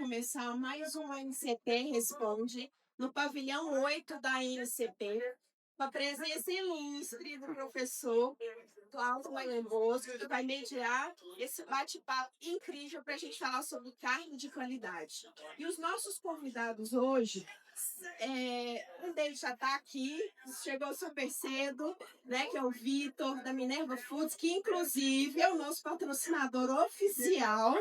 começar mais um NCP Responde no pavilhão 8 da NCP, com a presença ilustre do professor Cláudio Malemboso, que vai mediar esse bate-papo incrível para a gente falar sobre carne de qualidade. E os nossos convidados hoje, um deles já está aqui, chegou super cedo, né, que é o Vitor, da Minerva Foods, que inclusive é o nosso patrocinador oficial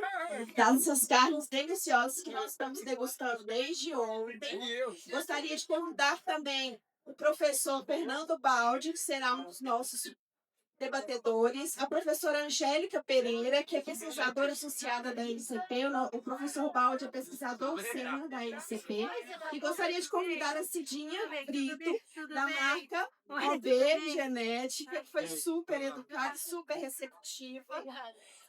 dessas carnes deliciosas que nós estamos degustando desde ontem. Gostaria de convidar também o professor Fernando Baldi, que será um dos nossos debatedores, a professora Angélica Pereira, que é pesquisadora associada da NCP, o professor Baldi é pesquisador sênior da NCP, e gostaria de convidar a Cidinha Brito, da marca OB Genética, que foi super educada, super receptiva.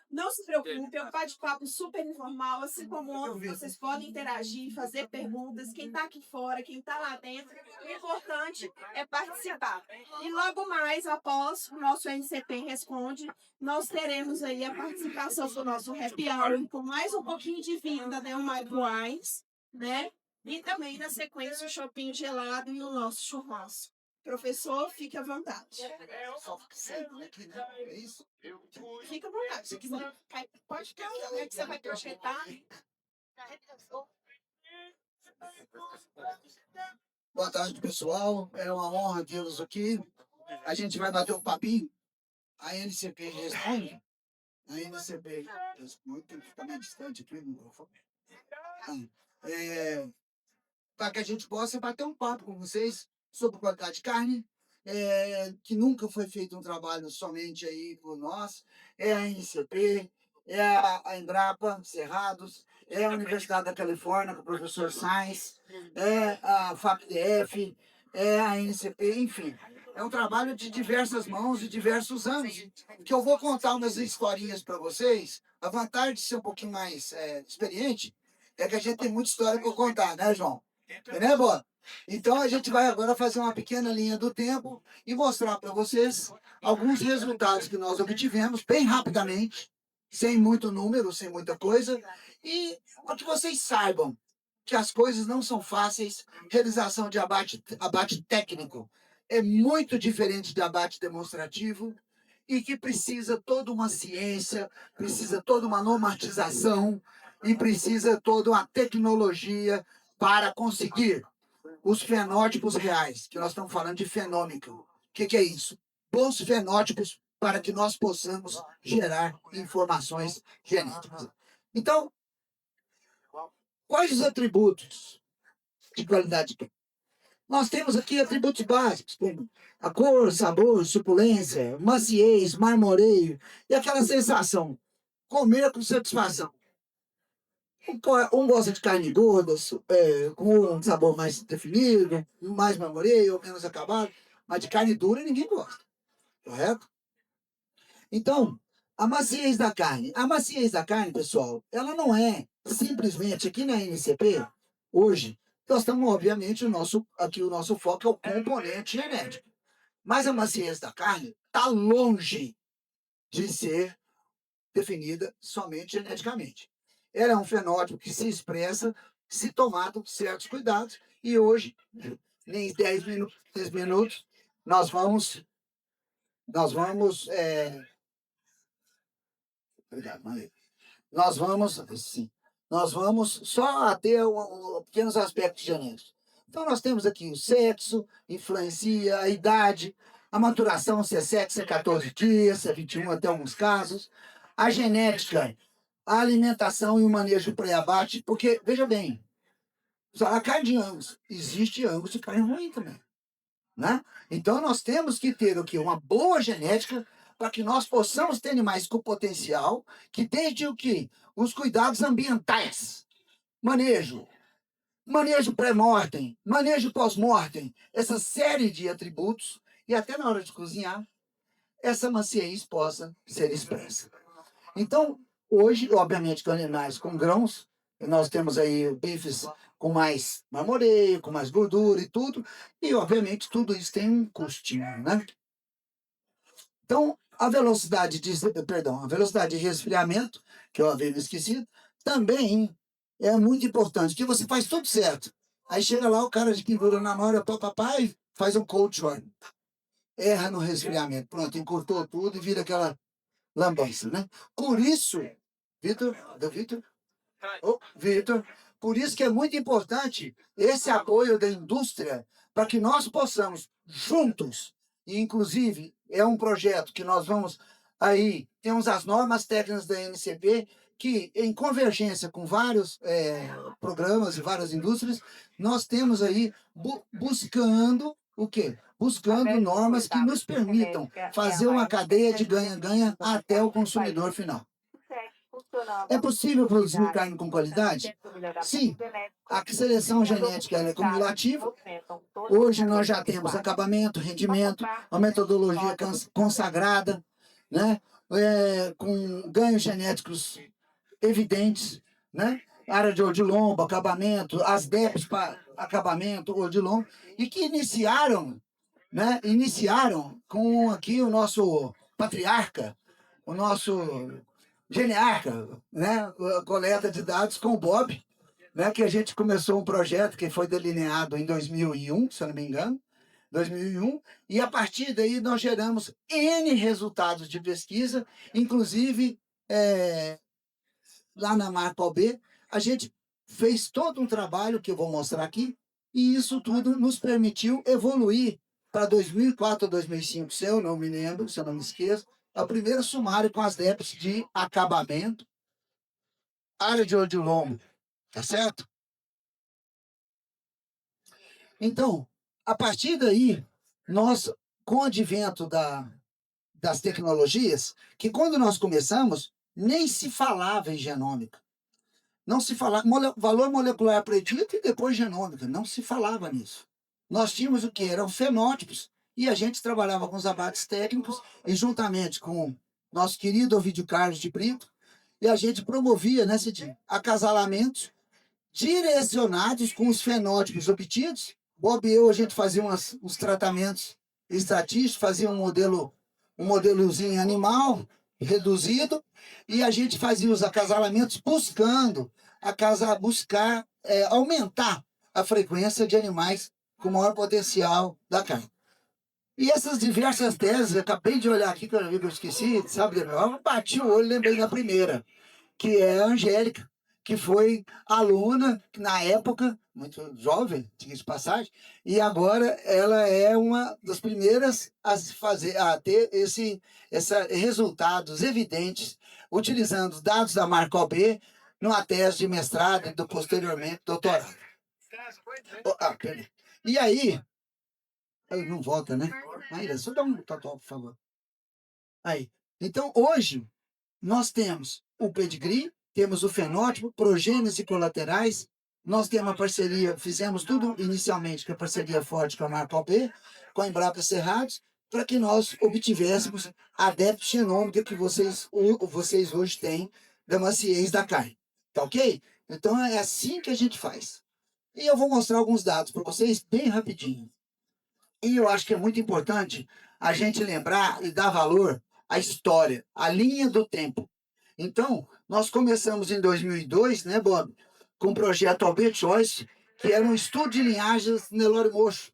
Não se preocupe, é um bate-papo super informal, assim como ontem vocês podem interagir, fazer perguntas, quem está aqui fora, quem está lá dentro, o importante é participar. E logo mais, após o nosso NCP Responde, nós teremos aí a participação do nosso happy hour, com mais um pouquinho de vinho da Delmar Wines, né? E também, na sequência, o shopping gelado e o nosso churrasco. Professor, fique à vontade. É isso? Fica à vontade. Se quiser, pode ficar, né, que você vai projetar. Boa tarde, pessoal. É uma honra tê-los aqui. A gente vai bater um papinho. A NCP responde. A NCP responde. Tem que ficar meio distante aqui. Para que a gente possa bater um papo com vocês sobre qualidade de carne, que nunca foi feito um trabalho somente aí por nós. É a NCP, é a Embrapa Cerrados, é a Universidade da Califórnia, com o professor Sainz, é a FAPDF, é a NCP, enfim. É um trabalho de diversas mãos e diversos anos, que eu vou contar umas historinhas para vocês. A vantagem de ser um pouquinho mais experiente é que a gente tem muita história para contar, né, João? Né, Boa? Então a gente vai agora fazer uma pequena linha do tempo e mostrar para vocês alguns resultados que nós obtivemos bem rapidamente, sem muito número, sem muita coisa, e para que vocês saibam que as coisas não são fáceis. Realização de abate técnico é muito diferente de abate demonstrativo e que precisa toda uma ciência, precisa toda uma normatização e precisa toda uma tecnologia para conseguir os fenótipos reais, que nós estamos falando de fenômico. O que é isso? Bons fenótipos para que nós possamos gerar informações genéticas. Então, quais os atributos de qualidade? Nós temos aqui atributos básicos, como a cor, sabor, suculência, maciez, marmoreio e aquela sensação, comer com satisfação. Um gosta de carne gorda, com um sabor mais definido, mais marmoreio ou menos acabado, mas de carne dura ninguém gosta, correto? Então, a maciez da carne. A maciez da carne, pessoal, ela não é simplesmente aqui na NCP, hoje, nós estamos, obviamente, aqui o nosso foco é o componente genético. Mas a maciez da carne está longe de ser definida somente geneticamente. Ela é um fenótipo que se expressa se tomado certos cuidados. E hoje, em 10 minutos, nós vamos sim, nós vamos só ter pequenos aspectos genéticos. Então, nós temos aqui o sexo, influencia, a idade, a maturação, se é sexo, se é 14 dias, se é 21 até alguns casos, a genética, a alimentação e o manejo pré-abate, porque, veja bem, a carne de Angus, existe Angus de carne ruim também, né? Então, nós temos que ter o quê? Uma boa genética para que nós possamos ter animais com potencial, que desde o quê? Os cuidados ambientais, manejo pré-mortem, manejo pós-mortem, essa série de atributos, e até na hora de cozinhar, essa maciez possa ser expressa. Então, hoje, obviamente, com animais com grãos, nós temos aí bifes com mais marmoreio, com mais gordura e tudo, e obviamente tudo isso tem um custinho, né? Então, a velocidade de resfriamento, que eu havia me esquecido, também é muito importante, porque você faz tudo certo. Aí chega lá o cara de pintura na hora, papai, faz um cold short. Erra no resfriamento. Pronto, encurtou tudo e vira aquela lambança, né? Por isso, Vitor, Vitor, Vitor, por isso que é muito importante esse apoio da indústria para que nós possamos, juntos, e inclusive é um projeto que nós vamos aí, temos as normas técnicas da NCP, que em convergência com vários programas e várias indústrias, nós temos aí buscando o quê? Buscando normas que nos permitam fazer uma cadeia de ganha-ganha até o consumidor final. É possível produzir carne com qualidade? Sim. A seleção genética é cumulativa. Hoje nós já temos acabamento, rendimento, uma metodologia consagrada, né? Com ganhos genéticos evidentes, né? Área de odilombo, acabamento, as DEPs para acabamento, odilombo, e que iniciaram, né? Iniciaram com aqui o nosso patriarca, o nosso genearca, né? A coleta de dados com o Bob, né? Que a gente começou um projeto que foi delineado em 2001, se eu não me engano, 2001, e a partir daí nós geramos N resultados de pesquisa, inclusive lá na Marco AB, a gente fez todo um trabalho que eu vou mostrar aqui, e isso tudo nos permitiu evoluir para 2004 a 2005, se eu não me lembro, se eu não me esqueço, a primeira sumário com as DEPs de acabamento, área de odilombo, tá certo? Então, a partir daí, nós, com o advento das tecnologias, que quando nós começamos, nem se falava em genômica. Não se falava, valor molecular predito e depois genômica, não se falava nisso. Nós tínhamos o que? Eram fenótipos, e a gente trabalhava com os abates técnicos, e juntamente com nosso querido Ovidio Carlos de Brito, e a gente promovia, né, Cidinho, acasalamentos direcionados com os fenótipos obtidos. Bob e eu, a gente fazia uns tratamentos estatísticos, fazia um modelozinho animal reduzido, e a gente fazia os acasalamentos buscando aumentar a frequência de animais com maior potencial da carne. E essas diversas teses, eu acabei de olhar aqui, que eu esqueci, sabe? Eu bati o olho e lembrei da primeira, que é a Angélica, que foi aluna, na época, muito jovem, diga de passagem, e agora ela é uma das primeiras a ter resultados evidentes, utilizando os dados da Marco AB, numa tese de mestrado e posteriormente doutorado. E aí, não volta, né? Aí, só dá um total, por favor. Aí. Então, hoje, nós temos o pedigree, temos o fenótipo, progênese colaterais, nós temos a parceria, fizemos tudo inicialmente com a parceria forte com a Marco AB, com a Embrapa Cerrados, para que nós obtivéssemos a adepto genômica que vocês hoje têm da maciez da carne. Tá ok? Então é assim que a gente faz. E eu vou mostrar alguns dados para vocês bem rapidinho. E eu acho que é muito importante a gente lembrar e dar valor à história, à linha do tempo. Então, nós começamos em 2002, né, Bob, com o projeto Albert Choice, que era um estudo de linhagens Nelore Mocho,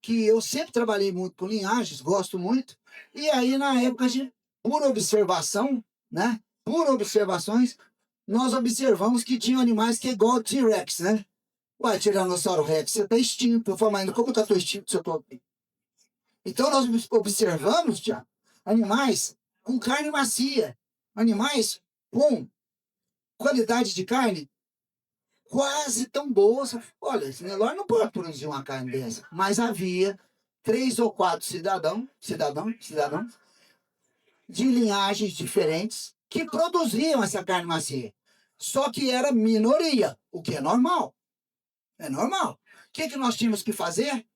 que eu sempre trabalhei muito com linhagens, gosto muito, e aí, na época, por observação, né, por observações, nós observamos que tinham animais que é igual ao T-Rex, né? Ué, Tiranossauro Rex, você está extinto. Eu falei, mas como que eu estou extinto se eu estou aqui? Então, nós observamos, Tiago, animais com carne macia, animais com qualidade de carne quase tão boa. Olha, esse Nelore não pode produzir uma carne dessa. Mas havia 3 ou 4 cidadãos de linhagens diferentes que produziam essa carne macia. Só que era minoria, o que é normal. É normal. O que nós tínhamos que fazer?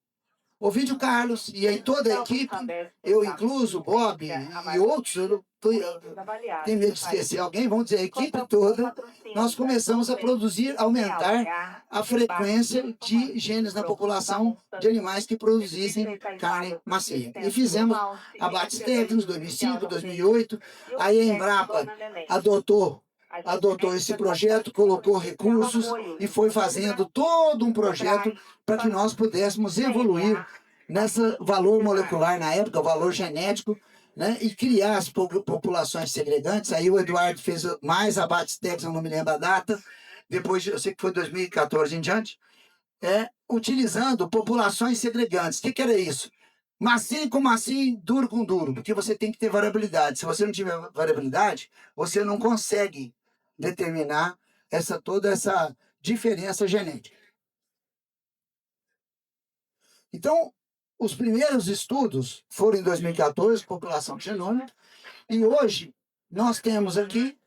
Ovidio Carlos e aí toda a equipe, eu incluso, Bob e outros, eu tenho medo de esquecer alguém, vamos dizer, a equipe toda, nós começamos a produzir, aumentar a frequência de genes na população de animais que produzissem carne macia. E fizemos abates técnicos, 2005, 2008, aí a Embrapa adotou adotou esse projeto, colocou recursos e foi fazendo todo um projeto para que nós pudéssemos evoluir nesse valor molecular na época, o valor genético, né, e criar as populações segregantes. Aí o Eduardo fez mais abates técnicos, eu não me lembro a data, depois, eu sei que foi 2014 em diante, utilizando populações segregantes. O que era isso? Massinho com massinho, duro com duro, porque você tem que ter variabilidade. Se você não tiver variabilidade, você não consegue determinar toda essa diferença genética. Então, os primeiros estudos foram em 2014, população genômica, e hoje nós temos aqui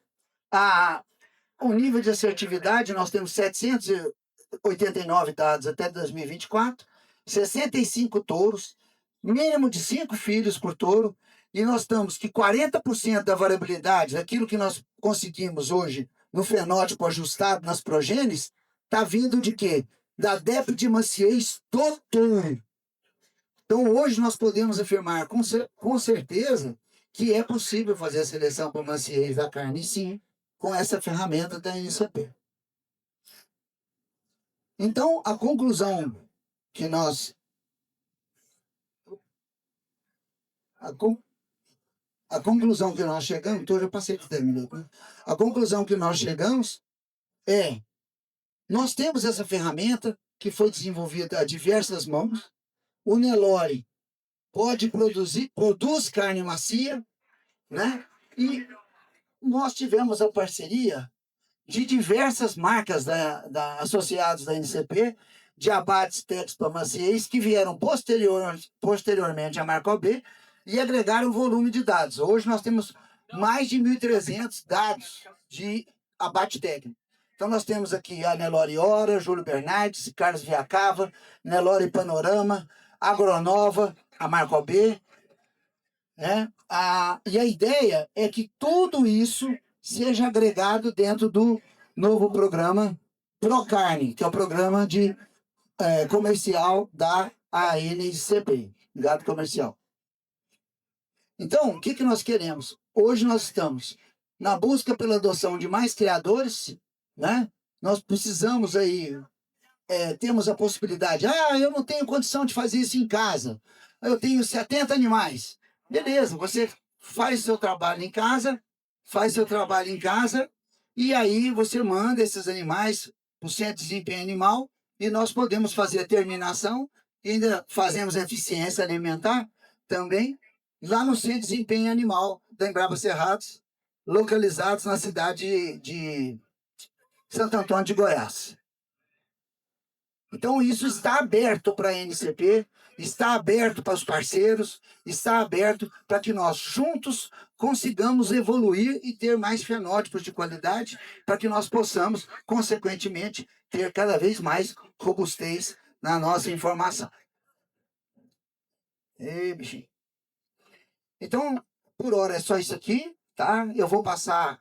o nível de assertividade, nós temos 789 dados até 2024, 65 touros, mínimo de 5 filhos por touro, e nós estamos que 40% da variabilidade, daquilo que nós conseguimos hoje no fenótipo ajustado nas progênies, está vindo de quê? Da DEP de maciez do touro. Então, hoje nós podemos afirmar com certeza que é possível fazer a seleção por maciez da carne, sim, com essa ferramenta da NCP. Então, a conclusão que nós... A conclusão que nós chegamos... Então, eu já passei de 10 minutos. Né? A conclusão que nós chegamos é... Nós temos essa ferramenta que foi desenvolvida a diversas mãos. O Nelore produz carne macia, né? E nós tivemos a parceria de diversas marcas associadas da NCP, de abates técnicos maciez, que vieram posteriormente à marca OB e agregaram volume de dados. Hoje nós temos mais de 1.300 dados de abate técnico. Então nós temos aqui a Nelore Hora, Júlio Bernardes, Carlos Viacava, Nelore Panorama, Agronova, a marca OB. E a ideia é que tudo isso seja agregado dentro do novo programa Procarne, que é o programa comercial da ANCP, gado comercial. Então, o que nós queremos? Hoje nós estamos na busca pela adoção de mais criadores, né? Nós precisamos aí, temos a possibilidade, eu não tenho condição de fazer isso em casa, eu tenho 70 animais. Beleza, você faz seu trabalho em casa, e aí você manda esses animais para o Centro de Desempenho Animal e nós podemos fazer a terminação, e ainda fazemos eficiência alimentar também, lá no Centro de Desempenho Animal da Embrapa Cerrados, localizados na cidade de Santo Antônio de Goiás. Então, isso está aberto para a NCP, está aberto para os parceiros, está aberto para que nós juntos consigamos evoluir e ter mais fenótipos de qualidade, para que nós possamos, consequentemente, ter cada vez mais robustez na nossa informação. Bichinho. Então, por hora é só isso aqui, tá? Eu vou passar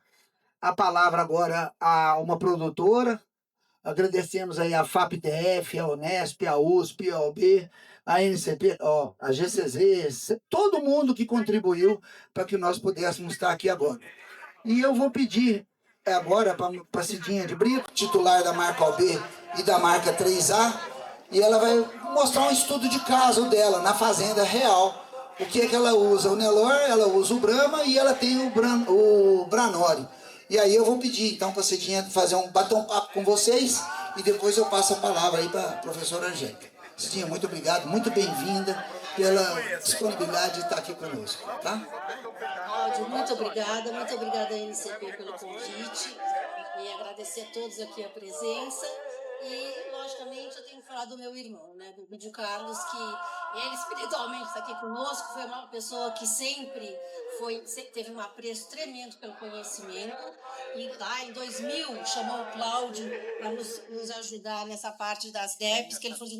a palavra agora a uma produtora. Agradecemos aí a FAPDF, a Unesp, a USP, a OB, a NCP, a GCZ, todo mundo que contribuiu para que nós pudéssemos estar aqui agora. E eu vou pedir agora para a Cidinha de Brito, titular da marca OB e da marca 3A, e ela vai mostrar um estudo de caso dela na fazenda real. O que é que ela usa? O Nelor, ela usa o Brahma e ela tem o Branori. E aí eu vou pedir, então, para a Cidinha bater um papo com vocês e depois eu passo a palavra aí para a professora Angélica. Cidinha, muito obrigado, muito bem-vinda pela disponibilidade de estar aqui conosco, tá? Cláudio, muito obrigada à NCP pelo convite e agradecer a todos aqui a presença. E, logicamente, eu tenho que falar do meu irmão, né, do Vídeo Carlos, que ele espiritualmente está aqui conosco, foi uma pessoa que sempre teve um apreço tremendo pelo conhecimento, e lá em 2000 chamou o Cláudio para nos ajudar nessa parte das DEPs, que ele falou assim,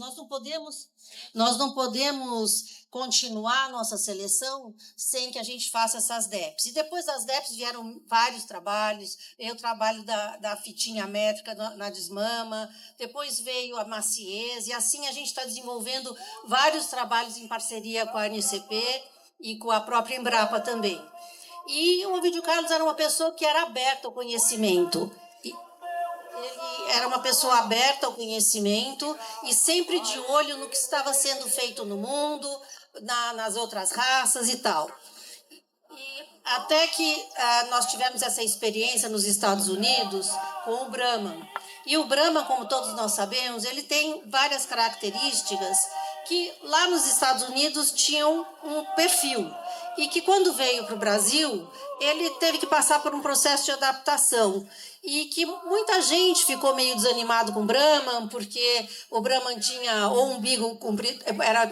nós não podemos continuar a nossa seleção sem que a gente faça essas DEPs. E depois das DEPs vieram vários trabalhos, o trabalho da fitinha métrica na desmama, depois veio a maciez, e assim a gente está desenvolvendo vários trabalhos em parceria com a ANCP e com a própria Embrapa também. E o Ovidio Carlos era uma pessoa que era aberta ao conhecimento. Ele era uma pessoa aberta ao conhecimento e sempre de olho no que estava sendo feito no mundo, nas outras raças e tal. E até que nós tivemos essa experiência nos Estados Unidos com o Brahman. E o Brahman, como todos nós sabemos, ele tem várias características que lá nos Estados Unidos tinham um perfil. E que quando veio para o Brasil, ele teve que passar por um processo de adaptação. E que muita gente ficou meio desanimado com o Brahman, porque o Brahman tinha ou umbigo comprido, era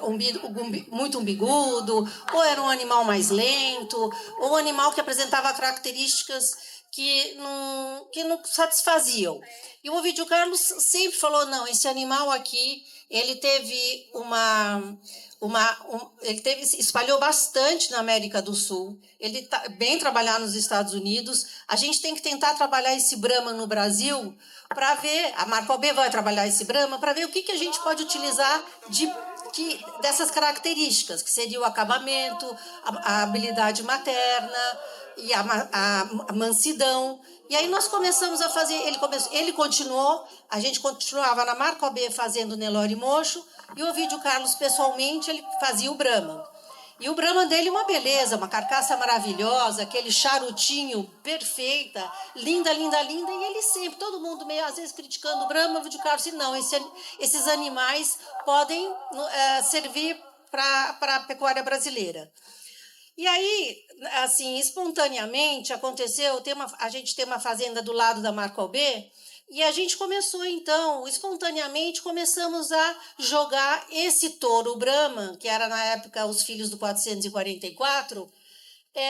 muito umbigudo, ou era um animal mais lento, ou um animal que apresentava características que não satisfaziam. E o Ovidio Carlos sempre falou, não, esse animal aqui, ele teve espalhou bastante na América do Sul, ele está bem trabalhado nos Estados Unidos, a gente tem que tentar trabalhar esse Brahman no Brasil para ver, a Marco B vai trabalhar esse Brahman para ver o que a gente pode utilizar dessas características, que seria o acabamento, a habilidade materna e a mansidão. E aí nós começamos a fazer, ele continuou, a gente continuava na Marco B fazendo Nelore Mocho, e o Ovidio Carlos, pessoalmente, ele fazia o Brahman. E o Brahman dele, uma beleza, uma carcaça maravilhosa, aquele charutinho perfeita, linda, linda, linda. E ele sempre, todo mundo meio, às vezes, criticando o Brahman, o Ovidio Carlos disse, não, esses animais podem servir para a pecuária brasileira. E aí, assim, espontaneamente aconteceu, a gente tem uma fazenda do lado da Marco B, e a gente começou, então, espontaneamente, começamos a jogar esse touro Brahman, que era, na época, os filhos do 444,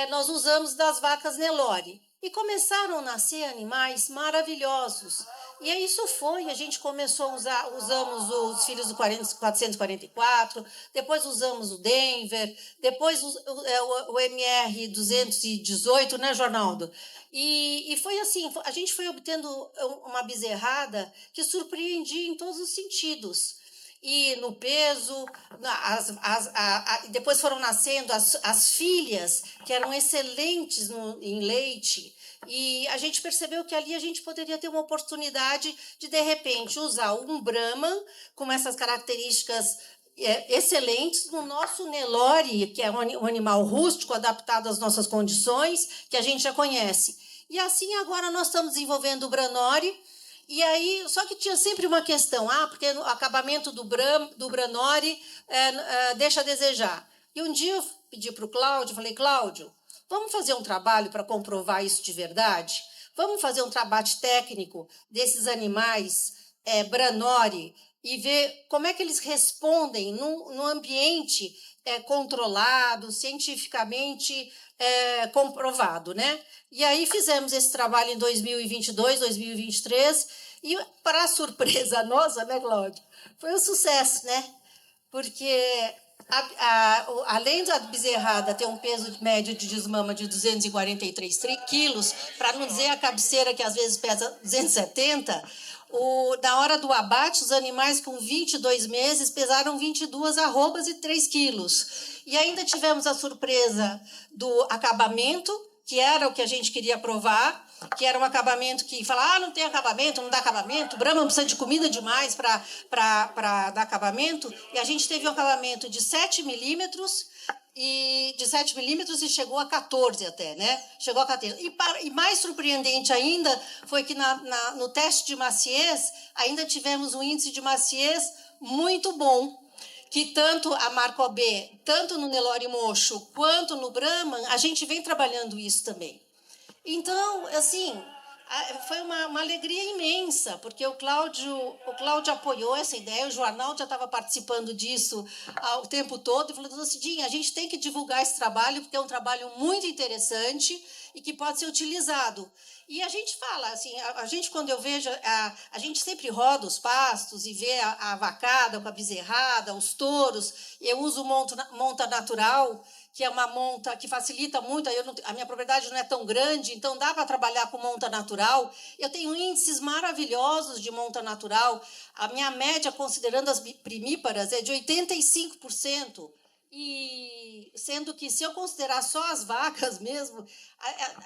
nós usamos das vacas Nelore. E começaram a nascer animais maravilhosos. E aí isso foi, a gente começou a usamos os filhos do 444, depois usamos o Denver, depois o MR 218, né, Jornaldo? E foi assim, a gente foi obtendo uma bezerrada que surpreendia em todos os sentidos. E no peso, depois foram nascendo as filhas, que eram excelentes em leite, e a gente percebeu que ali a gente poderia ter uma oportunidade de repente, usar um Brahman com essas características excelentes no nosso Nelore, que é um animal rústico, adaptado às nossas condições, que a gente já conhece. E assim agora nós estamos desenvolvendo o Branori. E aí, só que tinha sempre uma questão, porque o acabamento do Branori deixa a desejar. E um dia eu pedi para o Cláudio, falei, Cláudio, vamos fazer um trabalho para comprovar isso de verdade? Vamos fazer um trabalho técnico desses animais Branori e ver como é que eles respondem num ambiente controlado, cientificamente comprovado, né? E aí fizemos esse trabalho em 2022, 2023, e para surpresa nossa, né, Cláudio? Foi um sucesso, né? Porque além da bezerrada ter um peso médio de desmama de 243 quilos, para não dizer a cabeceira que às vezes pesa 270, na hora do abate, os animais com 22 meses pesaram 22 arrobas e 3 quilos. E ainda tivemos a surpresa do acabamento, que era o que a gente queria provar, que era um acabamento que fala, não tem acabamento, não dá acabamento, o Brahman precisa de comida demais para dar acabamento, e a gente teve um acabamento de 7 milímetros, e chegou a 14 até, né? Chegou a 14. E mais surpreendente ainda foi que no teste de maciez, ainda tivemos um índice de maciez muito bom, que tanto a Marco B, tanto no Nelore Mocho, quanto no Brahman, a gente vem trabalhando isso também. Então, assim, foi uma alegria imensa, porque o Cláudio apoiou essa ideia, o jornal já estava participando disso o tempo todo, e falou assim, a gente tem que divulgar esse trabalho, porque é um trabalho muito interessante e que pode ser utilizado. E a gente fala, assim, a gente quando eu vejo, a gente sempre roda os pastos e vê a vacada com a bezerrada, os touros, eu uso monta natural, que é uma monta que facilita muito, a minha propriedade não é tão grande, então dá para trabalhar com monta natural. Eu tenho índices maravilhosos de monta natural, a minha média, considerando as primíparas, é de 85%. E sendo que, se eu considerar só as vacas mesmo,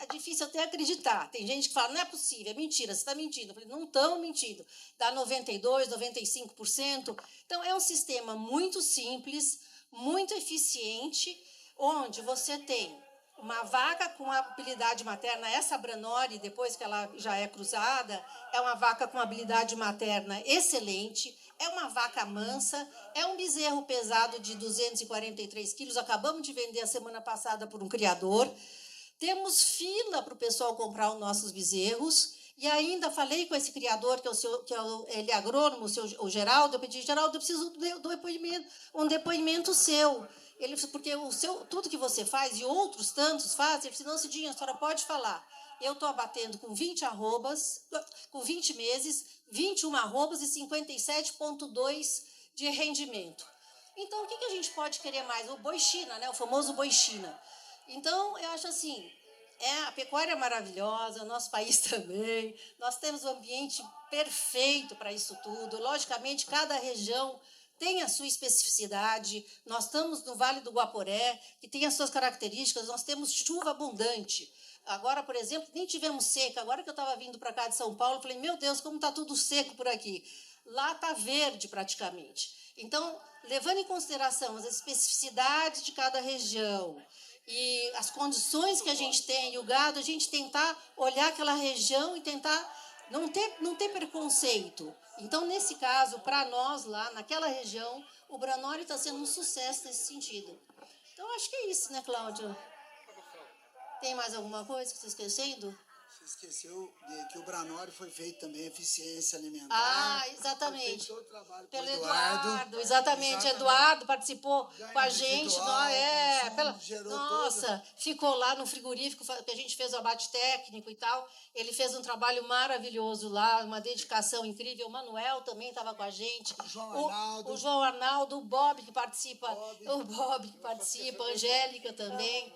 é difícil até acreditar. Tem gente que fala, não é possível, é mentira, você está mentindo. Eu falei, não estão mentindo. Dá 92%, 95%. Então, é um sistema muito simples, muito eficiente, onde você tem uma vaca com habilidade materna, essa Branori, depois que ela já é cruzada, é uma vaca com habilidade materna excelente, é uma vaca mansa, é um bezerro pesado de 243 quilos, acabamos de vender a semana passada por um criador. Temos fila para o pessoal comprar os nossos bezerros. E ainda falei com esse criador, ele é agrônomo, o Geraldo, eu pedi, Geraldo, eu preciso um depoimento seu. Ele, porque tudo que você faz, e outros tantos fazem, ele disse, não, Cidinha, a senhora pode falar. Eu estou abatendo com 20 arrobas, com 20 meses, 21 arrobas e 57,2 de rendimento. Então, o que a gente pode querer mais? O boi China, né? O famoso boi China. Então, eu acho assim, a pecuária é maravilhosa, o nosso país também, nós temos um ambiente perfeito para isso tudo. Logicamente, cada região tem a sua especificidade. Nós estamos no Vale do Guaporé, que tem as suas características, nós temos chuva abundante. Agora, por exemplo, nem tivemos seca. Agora que eu estava vindo para cá de São Paulo, eu falei, meu Deus, como está tudo seco por aqui. Lá está verde praticamente. Então, levando em consideração as especificidades de cada região e as condições que a gente tem, e o gado, a gente tentar olhar aquela região e tentar não ter preconceito. Então, nesse caso, para nós lá, naquela região, o Branori está sendo um sucesso nesse sentido. Então, acho que é isso, né, Cláudia? Tem mais alguma coisa que estou esquecendo? Você esqueceu que o Branori foi feito também, eficiência alimentar. Ah, exatamente. Foi feito todo o trabalho pelo Eduardo. Exatamente. Eduardo participou Ganho com a gente. gerou Nossa, ficou lá no frigorífico, que a gente fez o abate técnico e tal. Ele fez um trabalho maravilhoso lá, uma dedicação incrível. O Manuel também estava com a gente. O João Arnaldo, o Bob que participa. A Angélica também.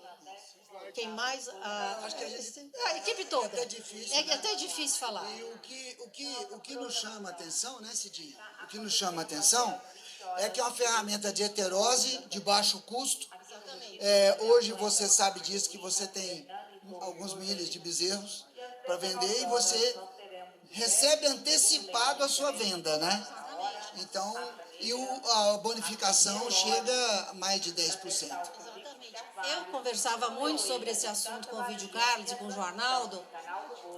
Quem mais? Acho que A equipe toda. É até difícil, É até difícil falar. E o que nos chama a atenção, né, Cidinha? O que nos chama a atenção é que é uma ferramenta de heterose, de baixo custo. Hoje você sabe disso, que você tem alguns milhas de bezerros para vender e você recebe antecipado a sua venda, né? Então, a bonificação chega a mais de 10%. Eu conversava muito sobre esse assunto com o Vídeo Carlos e com o João Arnaldo,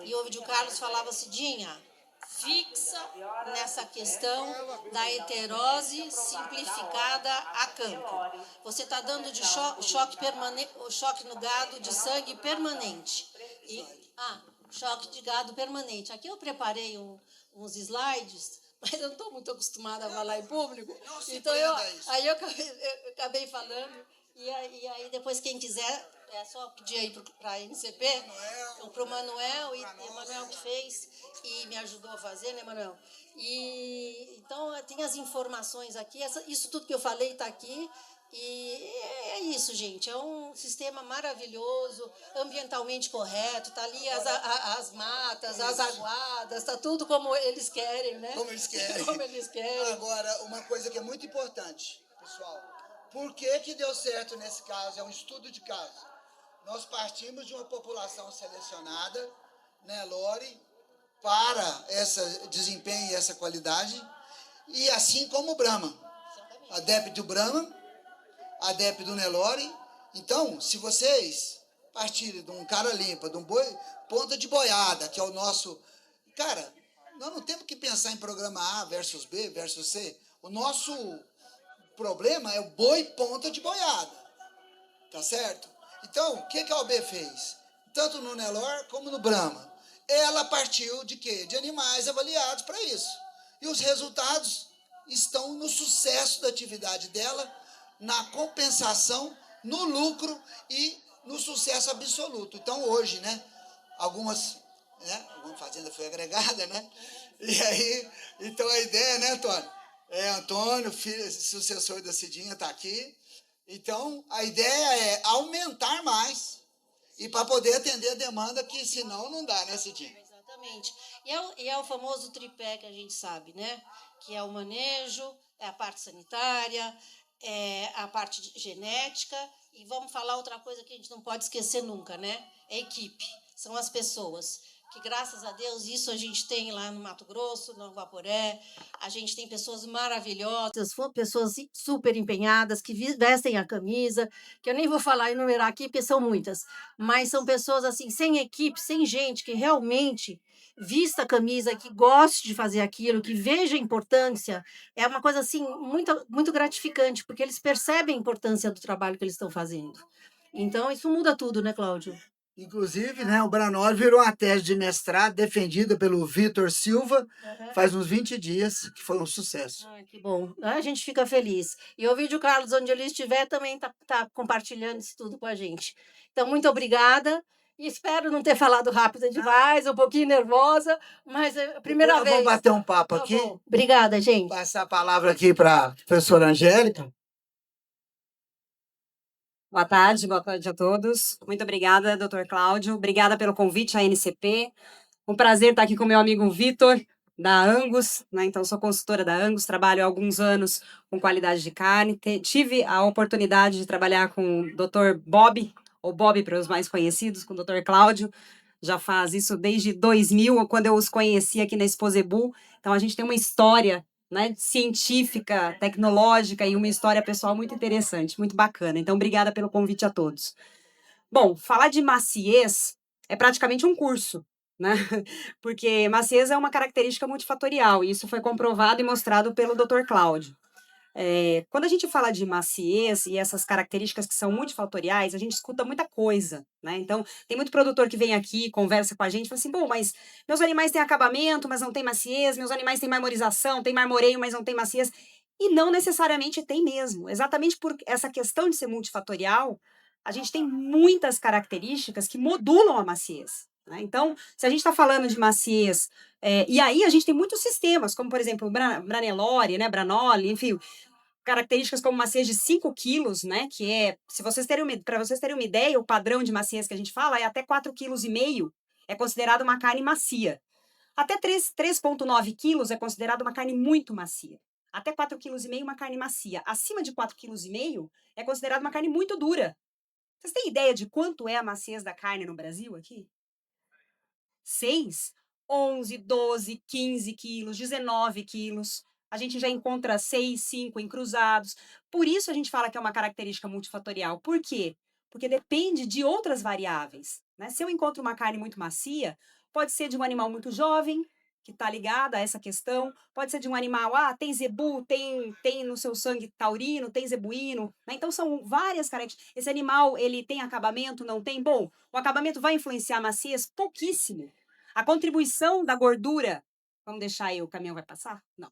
e o Vídeo Carlos falava, Cidinha, fixa nessa questão da heterose simplificada a campo. Você está dando de choque permanente, choque no gado de sangue permanente. Choque de gado permanente. Aqui eu preparei uns slides, mas eu não estou muito acostumada a falar em público. Então eu acabei falando. E aí, depois, quem quiser, é só pedir aí para a NCP, para o Manuel, e o Manuel que fez e me ajudou a fazer, né, Manuel? Então, tem as informações aqui, isso tudo que eu falei está aqui, e é isso, gente, é um sistema maravilhoso, ambientalmente correto, está ali as matas, as aguadas, está tudo como eles querem, né? Como eles querem. Como eles querem. Agora, uma coisa que é muito importante, pessoal, por que deu certo nesse caso? É um estudo de caso. Nós partimos de uma população selecionada, né, Lore, para esse desempenho e essa qualidade, e assim como o Brahma. Adepto do Brahma, adepto do Nelore. Então, se vocês partirem de um cara limpa, de um boi, ponta de boiada, que é o nosso... Cara, nós não temos que pensar em programa A versus B versus C. O nosso problema é o boi ponta de boiada, tá certo? Então, o que a OB fez? Tanto no Nelore como no Brahma. Ela partiu de quê? De animais avaliados para isso. E os resultados estão no sucesso da atividade dela, na compensação, no lucro e no sucesso absoluto. Então, hoje, né, alguma fazenda foi agregada, né? E aí, então a ideia, né, Antônio? Antônio, filho, sucessor da Cidinha, está aqui. Então, a ideia é aumentar mais e para poder atender a demanda, que senão não dá, né, Cidinha? Exatamente. E é o famoso tripé que a gente sabe, né? Que é o manejo, é a parte sanitária, a parte genética, e vamos falar outra coisa que a gente não pode esquecer nunca, né? É a equipe, são as pessoas, que graças a Deus isso a gente tem lá no Mato Grosso, no Guaporé, a gente tem pessoas maravilhosas, pessoas super empenhadas, que vestem a camisa, que eu nem vou falar, enumerar aqui, porque são muitas, mas são pessoas assim, sem equipe, sem gente, que realmente vista a camisa, que goste de fazer aquilo, que veja a importância, é uma coisa assim muito gratificante, porque eles percebem a importância do trabalho que eles estão fazendo. Então, isso muda tudo, né, Cláudio? Inclusive, né, o Branol virou uma tese de mestrado defendida pelo Vitor Silva faz uns 20 dias, que foi um sucesso. Ai, que bom. A gente fica feliz. E o Vídeo Carlos, onde ele estiver, também tá compartilhando isso tudo com a gente. Então, muito obrigada. E espero não ter falado rápido demais, um pouquinho nervosa, mas é a primeira Depois nós vez. vamos bater um papo Tá aqui. bom. Obrigada, gente. Passar a palavra aqui para a professora Angélica. Boa tarde a todos. Muito obrigada, doutor Cláudio. Obrigada pelo convite à NCP. Um prazer estar aqui com meu amigo Vitor, da Angus, né? Então, sou consultora da Angus, trabalho há alguns anos com qualidade de carne. Tive a oportunidade de trabalhar com o doutor Bob, ou Bob para os mais conhecidos, com o doutor Cláudio. Já faz isso desde 2000, quando eu os conheci aqui na Exposebu. Então, a gente tem uma história, né, científica, tecnológica e uma história pessoal muito interessante, muito bacana. Então, obrigada pelo convite a todos. Bom, falar de maciez é praticamente um curso, né? Porque maciez é uma característica multifatorial, e isso foi comprovado e mostrado pelo Dr. Cláudio. Quando a gente fala de maciez e essas características que são multifatoriais, a gente escuta muita coisa, né? Então, tem muito produtor que vem aqui, conversa com a gente, fala assim, bom, mas meus animais têm acabamento, mas não tem maciez, meus animais têm marmorização, tem marmoreio, mas não tem maciez. E não necessariamente tem mesmo. Exatamente por essa questão de ser multifatorial, a gente tem muitas características que modulam a maciez, né? Então, se a gente está falando de maciez, e aí a gente tem muitos sistemas, como, por exemplo, o Branelore, né, Branoli, enfim, características como maciez de 5 quilos, né? Que é, para vocês terem uma ideia, o padrão de maciez que a gente fala é até 4,5 kg é considerado uma carne macia. Até 3,9 quilos é considerado uma carne muito macia. Até 4,5 kg uma carne macia. Acima de 4,5 kg é considerado uma carne muito dura. Vocês têm ideia de quanto é a maciez da carne no Brasil aqui? 6, 11, 12, 15 quilos, 19 quilos. A gente já encontra 6, 5 em cruzados. Por isso a gente fala que é uma característica multifatorial. Por quê? Porque depende de outras variáveis, né? Se eu encontro uma carne muito macia, pode ser de um animal muito jovem, que está ligado a essa questão. Pode ser de um animal, tem zebu, tem no seu sangue taurino, tem zebuíno, né? Então são várias características. Esse animal, ele tem acabamento, não tem? Bom, o acabamento vai influenciar a maciez? Pouquíssimo. A contribuição da gordura, vamos deixar aí, o caminhão vai passar? Não.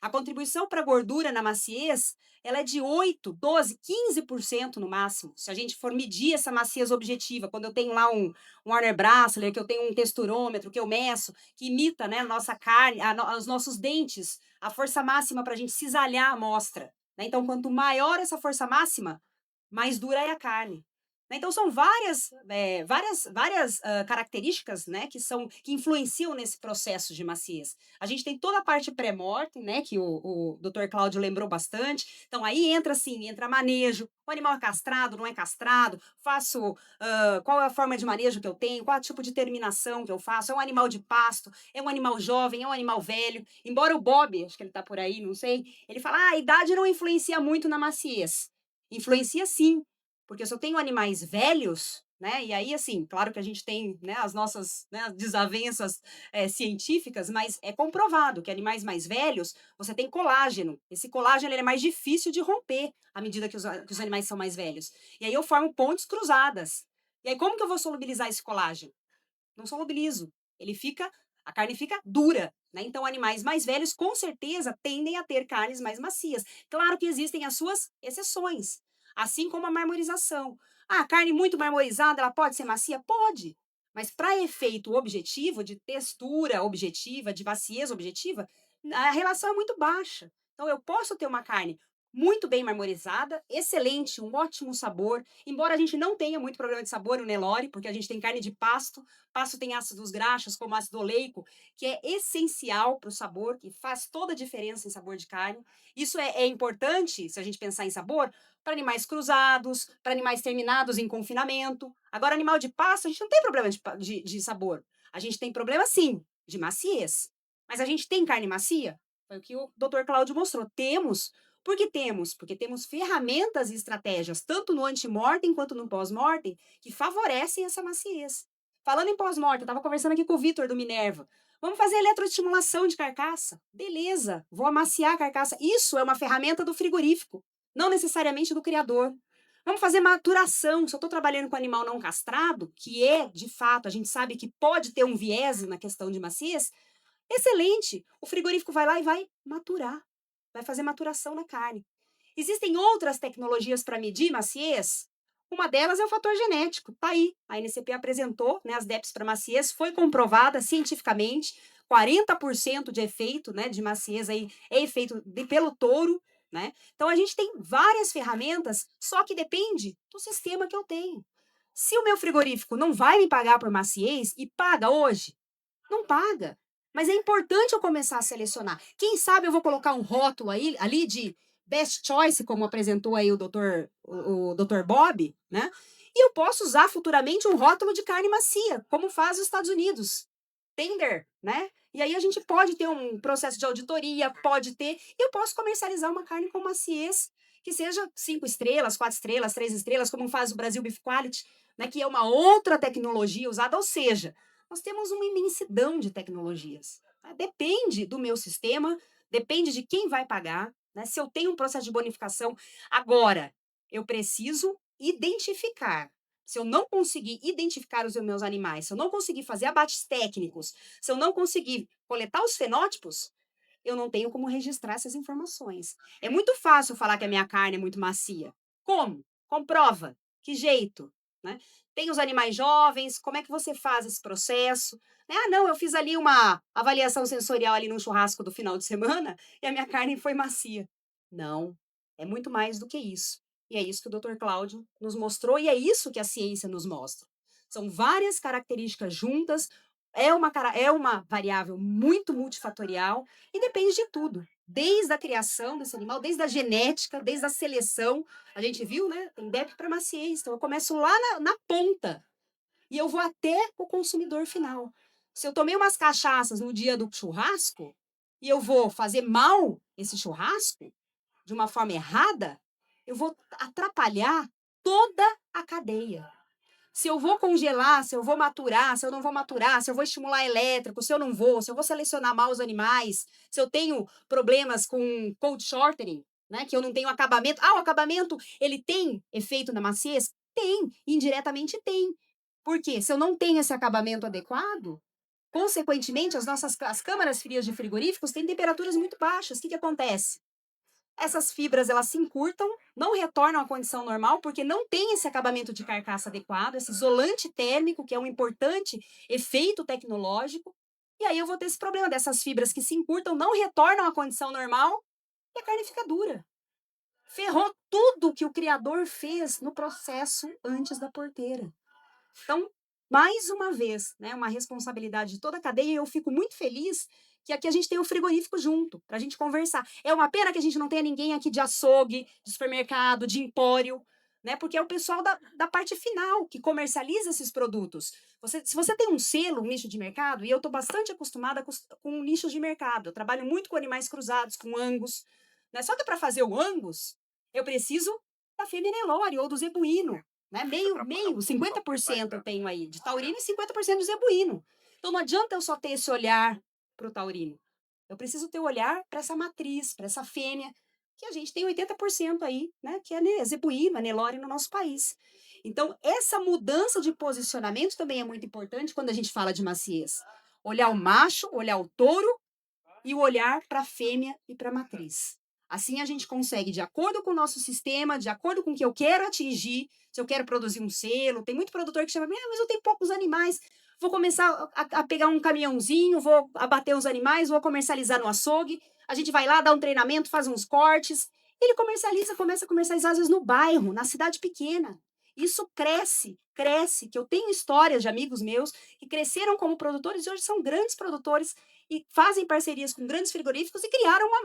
A contribuição para a gordura na maciez, ela é de 8, 12, 15% no máximo. Se a gente for medir essa maciez objetiva, quando eu tenho lá um Warner Bracelet, que eu tenho um texturômetro, que eu meço, que imita, né, a nossa carne, os nossos dentes, a força máxima para a gente cisalhar a amostra, né? Então, quanto maior essa força máxima, mais dura é a carne. Então, são várias características, né, que influenciam nesse processo de maciez. A gente tem toda a parte pré-morte, né, que o Dr. Cláudio lembrou bastante. Então, aí entra manejo. O animal é castrado, não é castrado? Qual é a forma de manejo que eu tenho? Qual é o tipo de terminação que eu faço? É um animal de pasto? É um animal jovem? É um animal velho? Embora o Bob, acho que ele está por aí, não sei, ele fala, a idade não influencia muito na maciez. Influencia sim, porque se eu tenho animais velhos, né, e aí, assim, claro que a gente tem, né, as nossas, né, desavenças científicas, mas é comprovado que animais mais velhos, você tem colágeno. Esse colágeno ele é mais difícil de romper à medida que os animais são mais velhos. E aí eu formo pontes cruzadas. E aí como que eu vou solubilizar esse colágeno? Não solubilizo. A carne fica dura, né? Então, animais mais velhos, com certeza, tendem a ter carnes mais macias. Claro que existem as suas exceções, assim como a marmorização. A carne muito marmorizada, ela pode ser macia? Pode. Mas para efeito objetivo, de textura objetiva, de maciez objetiva, a relação é muito baixa. Então, eu posso ter uma carne muito bem marmorizada, excelente, um ótimo sabor. Embora a gente não tenha muito problema de sabor no Nelore, porque a gente tem carne de pasto, pasto tem ácidos graxos, como ácido oleico, que é essencial para o sabor, que faz toda a diferença em sabor de carne. Isso é importante, se a gente pensar em sabor, para animais cruzados, para animais terminados em confinamento. Agora, animal de pasto, a gente não tem problema de sabor. A gente tem problema, sim, de maciez. Mas a gente tem carne macia? Foi o que o Dr. Cláudio mostrou. Temos. Por que temos? Porque temos ferramentas e estratégias, tanto no antemortem quanto no pós-mortem, que favorecem essa maciez. Falando em pós-mortem, eu estava conversando aqui com o Vitor do Minerva. Vamos fazer eletroestimulação de carcaça? Beleza, vou amaciar a carcaça. Isso é uma ferramenta do frigorífico, não necessariamente do criador. Vamos fazer maturação. Se eu estou trabalhando com animal não castrado, que é, de fato, a gente sabe que pode ter um viés na questão de maciez, excelente. O frigorífico vai lá e vai maturar. Vai fazer maturação na carne. Existem outras tecnologias para medir maciez? Uma delas é o fator genético. Tá aí. A NCP apresentou, né, as DEPs para maciez, foi comprovada cientificamente. 40% de efeito, né, de maciez aí é efeito pelo touro. Né? Então, a gente tem várias ferramentas, só que depende do sistema que eu tenho. Se o meu frigorífico não vai me pagar por maciez, e paga hoje, não paga. Mas é importante eu começar a selecionar. Quem sabe eu vou colocar um rótulo aí, ali de best choice, como apresentou aí o Dr. Bob, né? E eu posso usar futuramente um rótulo de carne macia, como faz os Estados Unidos. Tender, né? E aí a gente pode ter um processo de auditoria, pode ter, e eu posso comercializar uma carne com maciez que seja 5 estrelas, 4 estrelas, 3 estrelas, como faz o Brasil Beef Quality, né? Que é uma outra tecnologia usada, ou seja, nós temos uma imensidão de tecnologias. Tá? Depende do meu sistema, depende de quem vai pagar, né? Se eu tenho um processo de bonificação. Agora, eu preciso identificar. Se eu não conseguir identificar os meus animais, se eu não conseguir fazer abates técnicos, se eu não conseguir coletar os fenótipos, eu não tenho como registrar essas informações. É muito fácil falar que a minha carne é muito macia. Como? Comprova. Que jeito? Né? Tem os animais jovens, como é que você faz esse processo? Ah, não, eu fiz ali uma avaliação sensorial ali no churrasco do final de semana e a minha carne foi macia. Não, é muito mais do que isso. E é isso que o Dr. Cláudio nos mostrou e é isso que a ciência nos mostra. São várias características juntas, é uma variável muito multifatorial e depende de tudo. Desde a criação desse animal, desde a genética, desde a seleção. A gente viu, né? Tem DEP para maciez. Então, eu começo lá na ponta e eu vou até o consumidor final. Se eu tomei umas cachaças no dia do churrasco e eu vou fazer mal esse churrasco de uma forma errada, eu vou atrapalhar toda a cadeia. Se eu vou congelar, se eu vou maturar, se eu não vou maturar, se eu vou estimular elétrico, se eu não vou, se eu vou selecionar mal os animais, se eu tenho problemas com cold shortening, né, que eu não tenho acabamento. Ah, o acabamento, ele tem efeito na maciez? Tem, indiretamente tem. Por quê? Se eu não tenho esse acabamento adequado, consequentemente, as câmaras frias de frigoríficos têm temperaturas muito baixas. O que acontece? Essas fibras, elas se encurtam, não retornam à condição normal, porque não tem esse acabamento de carcaça adequado, esse isolante térmico, que é um importante efeito tecnológico, e aí eu vou ter esse problema dessas fibras que se encurtam, não retornam à condição normal, e a carne fica dura. Ferrou tudo que o criador fez no processo antes da porteira. Então, mais uma vez, né, uma responsabilidade de toda a cadeia, e eu fico muito feliz que aqui a gente tem o frigorífico junto, para a gente conversar. É uma pena que a gente não tenha ninguém aqui de açougue, de supermercado, de empório, né, porque é o pessoal da parte final que comercializa esses produtos. Se você tem um selo, um nicho de mercado, e eu estou bastante acostumada com nichos de mercado, eu trabalho muito com animais cruzados, com Angus, né, só que para fazer o Angus, eu preciso da fêmea Nelore ou do zebuíno. Né? Meio, 50% eu tenho aí de taurino e 50% de zebuíno. Então não adianta eu só ter esse olhar para o taurino. Eu preciso ter o olhar para essa matriz, para essa fêmea, que a gente tem 80% aí, né? Que é zebuíno, é Nelore no nosso país. Então, essa mudança de posicionamento também é muito importante quando a gente fala de maciez. Olhar o macho, olhar o touro e o olhar para a fêmea e para a matriz. Assim a gente consegue, de acordo com o nosso sistema, de acordo com o que eu quero atingir, se eu quero produzir um selo, tem muito produtor que chama, mas eu tenho poucos animais, vou começar a pegar um caminhãozinho, vou abater os animais, vou comercializar no açougue, a gente vai lá, dá um treinamento, faz uns cortes, Ele começa a comercializar às vezes no bairro, na cidade pequena. Isso cresce, que eu tenho histórias de amigos meus que cresceram como produtores e hoje são grandes produtores e fazem parcerias com grandes frigoríficos e criaram uma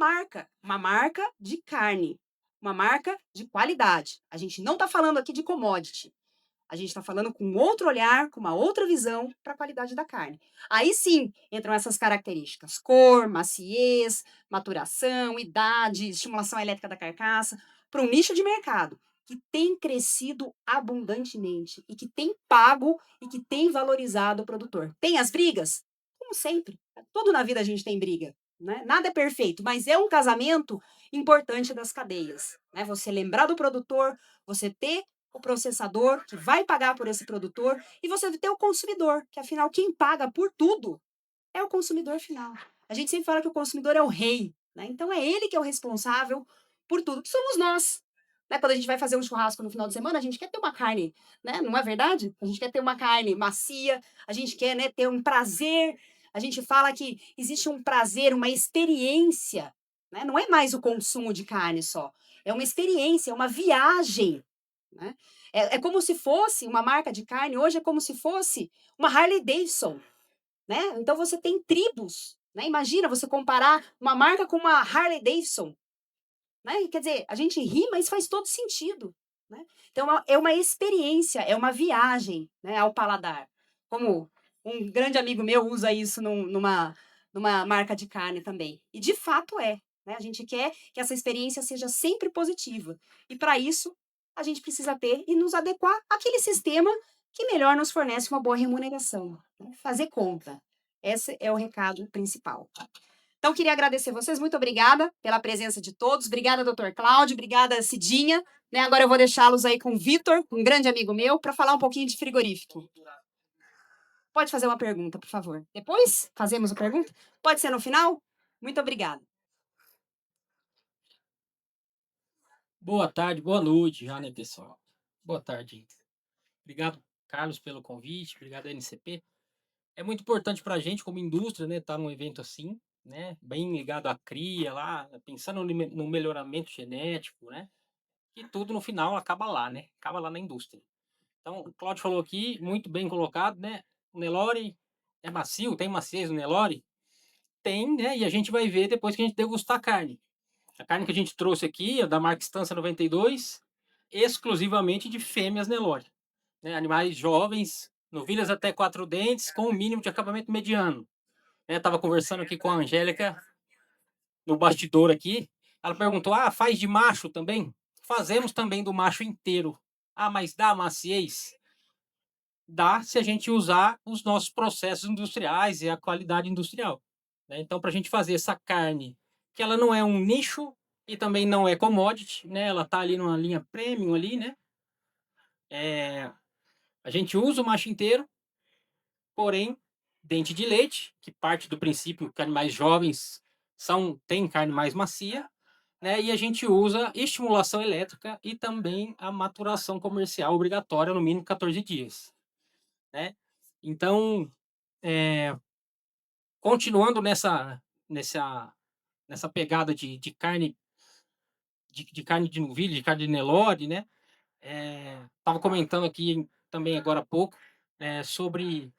marca de carne, uma marca de qualidade. A gente não está falando aqui de commodity. A gente está falando com outro olhar, com uma outra visão para a qualidade da carne. Aí sim entram essas características: cor, maciez, maturação, idade, estimulação elétrica da carcaça, para um nicho de mercado que tem crescido abundantemente e que tem pago e que tem valorizado o produtor. Tem as brigas? Como sempre. Tudo na vida a gente tem briga. Né? Nada é perfeito, mas é um casamento importante das cadeias. Né? Você lembrar do produtor, você ter o processador, que vai pagar por esse produtor, e você ter o consumidor, que afinal quem paga por tudo é o consumidor final. A gente sempre fala que o consumidor é o rei, né? Então é ele que é o responsável por tudo, que somos nós. Né? Quando a gente vai fazer um churrasco no final de semana, a gente quer ter uma carne, né? Não é verdade? A gente quer ter uma carne macia, a gente quer, né, ter um prazer. A gente fala que existe um prazer, uma experiência, né? Não é mais o consumo de carne só. É uma experiência, é uma viagem. Né? É como se fosse uma marca de carne, hoje é como se fosse uma Harley Davidson. Né? Então você tem tribos. Né? Imagina você comparar uma marca com uma Harley Davidson. Né? Quer dizer, a gente ri, mas faz todo sentido. Né? Então é uma experiência, é uma viagem, né, ao paladar. Como um grande amigo meu usa isso numa marca de carne também. E de fato é. Né? A gente quer que essa experiência seja sempre positiva. E para isso, a gente precisa ter e nos adequar àquele sistema que melhor nos fornece uma boa remuneração. Né? Fazer conta. Esse é o recado principal. Então, queria agradecer vocês, muito obrigada pela presença de todos, obrigada, doutor Cláudio, obrigada, Cidinha. Né? Agora eu vou deixá-los aí com o Vitor, um grande amigo meu, para falar um pouquinho de frigorífico. Pode fazer uma pergunta, por favor. Depois fazemos a pergunta? Pode ser no final? Muito obrigada. Boa tarde, boa noite já, né, pessoal? Boa tarde. Obrigado, Carlos, pelo convite, obrigado, NCP. É muito importante para a gente, como indústria, né, estar num evento assim, né, bem ligado à cria lá, pensando no melhoramento genético, né, e tudo no final acaba lá, né, acaba lá na indústria. Então, o Claudio falou aqui, muito bem colocado, né, o Nelore é macio, tem maciez no Nelore? Tem, né, e a gente vai ver depois que a gente degustar a carne. A carne que a gente trouxe aqui é da marca Estância 92, exclusivamente de fêmeas Nelore. Né? Animais jovens, novilhas até 4 dentes, com o mínimo de acabamento mediano. Estava conversando aqui com a Angélica, no bastidor aqui. Ela perguntou, faz de macho também? Fazemos também do macho inteiro. Mas dá maciez? Dá se a gente usar os nossos processos industriais e a qualidade industrial. Né? Então, para a gente fazer essa carne, que ela não é um nicho e também não é commodity, né? Ela está ali numa linha premium ali, né? A gente usa o macho inteiro, porém, dente de leite, que parte do princípio que animais jovens têm carne mais macia, né? E a gente usa estimulação elétrica e também a maturação comercial obrigatória no mínimo 14 dias. Né? Então, continuando nessa pegada de carne de carne de novilha, de carne de Nelore, né? Estava comentando aqui também agora há pouco sobre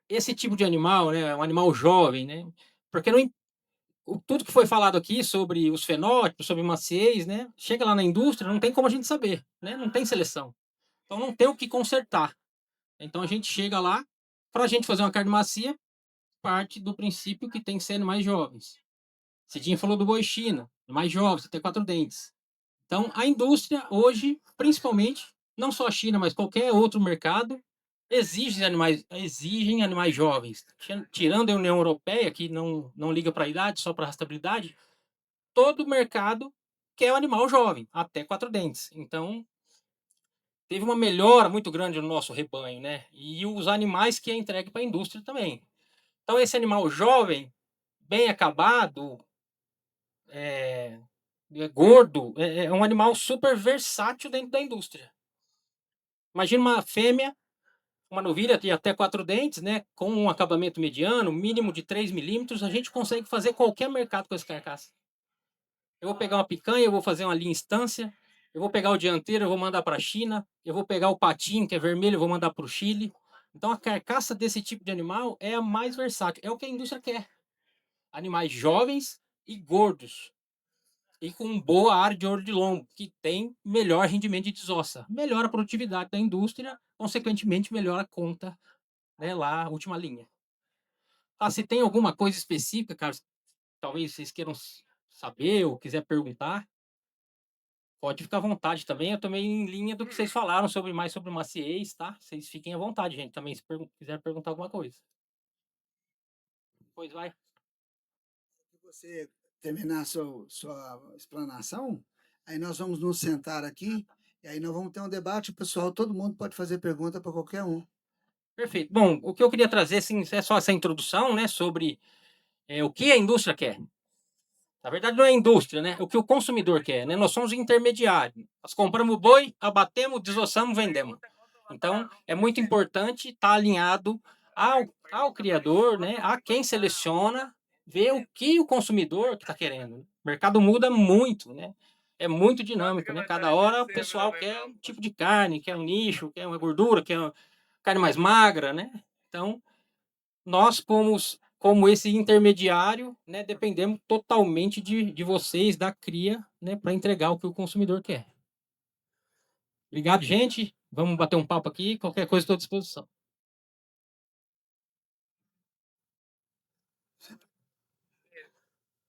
esse tipo de animal, né? Um animal jovem, né? Porque não, tudo que foi falado aqui sobre os fenótipos, sobre maciez, né? Chega lá na indústria, não tem como a gente saber, né? Não tem seleção. Então não tem o que consertar. Então a gente chega lá, para a gente fazer uma carne macia, parte do princípio que tem que ser animais jovens. Cidinha falou do boi China, mais jovem, você tem 4 dentes. Então, a indústria hoje, principalmente, não só a China, mas qualquer outro mercado, exigem animais jovens. Tirando a União Europeia, que não liga para a idade, só para a rastreabilidade, todo mercado quer o animal jovem, até 4 dentes. Então, teve uma melhora muito grande no nosso rebanho, né? E os animais que é entregue para a indústria também. Então, esse animal jovem, bem acabado, gordo, é um animal super versátil dentro da indústria. Imagina uma fêmea, uma novilha de até 4 dentes, né, com um acabamento mediano, mínimo de 3 milímetros, a gente consegue fazer qualquer mercado com esse carcaça. Eu vou pegar uma picanha, eu vou fazer uma linha instância, eu vou pegar o dianteiro, eu vou mandar para a China, eu vou pegar o patinho, que é vermelho, eu vou mandar para o Chile. Então, a carcaça desse tipo de animal é a mais versátil, é o que a indústria quer. Animais jovens e gordos, e com boa área de ouro de lombo, que tem melhor rendimento de desossa. Melhora a produtividade da indústria, consequentemente melhora a conta, né, lá, a última linha. Ah, se tem alguma coisa específica, cara, talvez vocês queiram saber ou quiser perguntar, pode ficar à vontade também. Eu também em linha do que vocês falaram sobre mais sobre maciez, tá? Vocês fiquem à vontade, gente, também se quiser perguntar alguma coisa. Pois vai. Se você terminar sua explanação, aí nós vamos nos sentar aqui e aí nós vamos ter um debate, pessoal, todo mundo pode fazer pergunta para qualquer um. Perfeito. Bom, o que eu queria trazer, assim, é só essa introdução, né, sobre o que a indústria quer. Na verdade, não é a indústria, né? É o que o consumidor quer, né? Nós somos intermediários. Nós compramos o boi, abatemos, desossamos, vendemos. Então, é muito importante estar alinhado ao criador, né? A quem seleciona, ver o que o consumidor está querendo. O mercado muda muito, né? É muito dinâmico, né? Cada hora o pessoal quer um tipo de carne, quer um nicho, quer uma gordura, quer uma carne mais magra, né? Então, nós, como esse intermediário, né, dependemos totalmente de vocês, da cria, né, para entregar o que o consumidor quer. Obrigado, gente. Vamos bater um papo aqui. Qualquer coisa, estou à disposição.